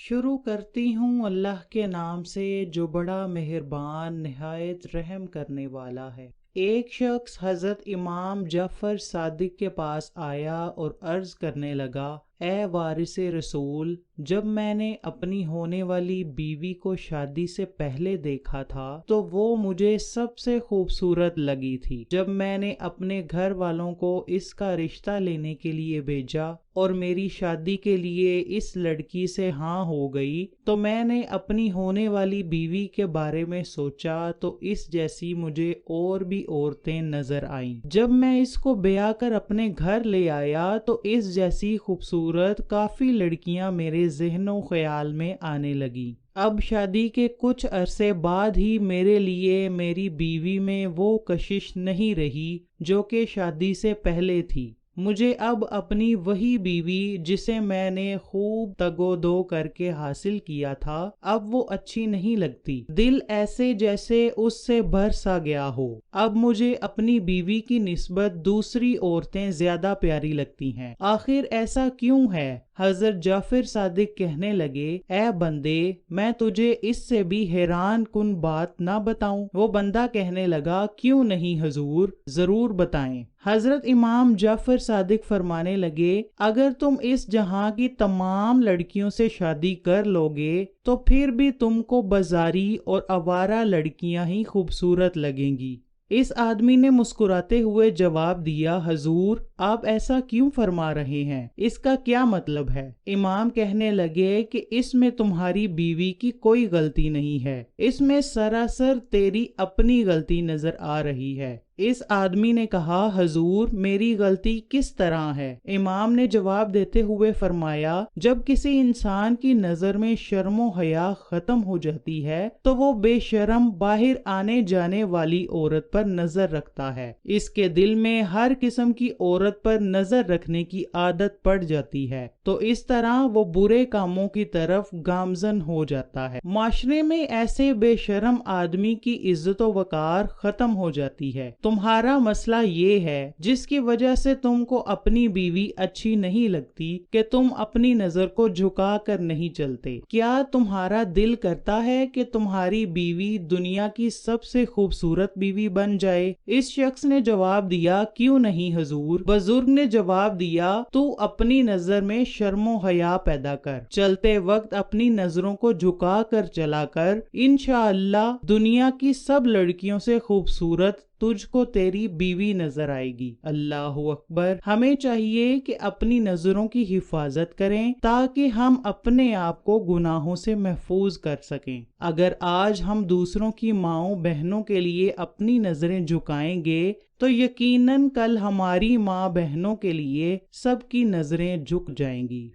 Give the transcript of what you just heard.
شروع کرتی ہوں اللہ کے نام سے جو بڑا مہربان نہایت رحم کرنے والا ہے۔ ایک شخص حضرت امام جعفر صادق کے پاس آیا اور عرض کرنے لگا، اے وارث رسول، جب میں نے اپنی ہونے والی بیوی کو شادی سے پہلے دیکھا تھا تو وہ مجھے سب سے خوبصورت لگی تھی۔ جب میں نے اپنے گھر والوں کو اس کا رشتہ لینے کے لیے بھیجا اور میری شادی کے لیے اس لڑکی سے ہاں ہو گئی تو میں نے اپنی ہونے والی بیوی کے بارے میں سوچا تو اس جیسی مجھے اور بھی عورتیں نظر آئیں۔ جب میں اس کو بیاہ کر اپنے گھر لے آیا تو اس جیسی خوبصورت کافی لڑکیاں میرے ذہن و خیال میں آنے لگیں۔ اب شادی کے کچھ عرصے بعد ہی میرے لیے میری بیوی میں وہ کشش نہیں رہی جو کہ شادی سے پہلے تھی۔ مجھے اب اپنی وہی بیوی جسے میں نے خوب تگ و دو کر کے حاصل کیا تھا اب وہ اچھی نہیں لگتی۔ دل ایسے جیسے اس سے بھر سا گیا ہو۔ اب مجھے اپنی بیوی کی نسبت دوسری عورتیں زیادہ پیاری لگتی ہیں۔ آخر ایسا کیوں ہے؟ حضرت جعفر صادق کہنے لگے، اے بندے، میں تجھے اس سے بھی حیران کن بات نہ بتاؤں؟ وہ بندہ کہنے لگا، کیوں نہیں حضور، ضرور بتائیں۔ حضرت امام جعفر صادق فرمانے لگے، اگر تم اس جہاں کی تمام لڑکیوں سے شادی کر لوگے تو پھر بھی تم کو بازاری اور آوارہ لڑکیاں ہی خوبصورت لگیں گی۔ اس آدمی نے مسکراتے ہوئے جواب دیا، حضور، آپ ایسا کیوں فرما رہے ہیں؟ اس کا کیا مطلب ہے؟ امام کہنے لگے کہ اس میں تمہاری بیوی کی کوئی غلطی نہیں ہے، اس میں سراسر تیری اپنی غلطی نظر آ رہی ہے۔ اس آدمی نے کہا، حضور، میری غلطی کس طرح ہے؟ امام نے جواب دیتے ہوئے فرمایا، جب کسی انسان کی نظر میں شرم و حیا ختم ہو جاتی ہے تو وہ بے شرم باہر آنے جانے والی عورت پر نظر رکھتا ہے۔ اس کے دل میں ہر قسم کی عورت پر نظر رکھنے کی عادت پڑ جاتی ہے تو اس طرح وہ برے کاموں کی طرف گامزن ہو جاتا ہے۔ معاشرے میں ایسے بے شرم آدمی کی عزت و وقار ختم ہو جاتی ہے۔ تمہارا مسئلہ یہ ہے جس کی وجہ سے تم کو اپنی بیوی اچھی نہیں لگتی کہ تم اپنی نظر کو جھکا کر نہیں چلتے۔ کیا تمہارا دل کرتا ہے کہ تمہاری بیوی دنیا کی سب سے خوبصورت بیوی بن جائے؟ اس شخص نے جواب دیا، کیوں نہیں حضور؟ بزرگ نے جواب دیا، تو اپنی نظر میں شرم و حیا پیدا کر، چلتے وقت اپنی نظروں کو جھکا کر چلا کر، انشاءاللہ دنیا کی سب لڑکیوں سے خوبصورت تجھ کو تیری بیوی نظر آئے گی۔ اللہ اکبر۔ ہمیں چاہیے کہ اپنی نظروں کی حفاظت کریں تاکہ ہم اپنے آپ کو گناہوں سے محفوظ کر سکیں۔ اگر آج ہم دوسروں کی ماؤں بہنوں کے لیے اپنی نظریں جھکائیں گے تو یقیناً کل ہماری ماں بہنوں کے لیے سب کی نظریں جھک جائیں گی۔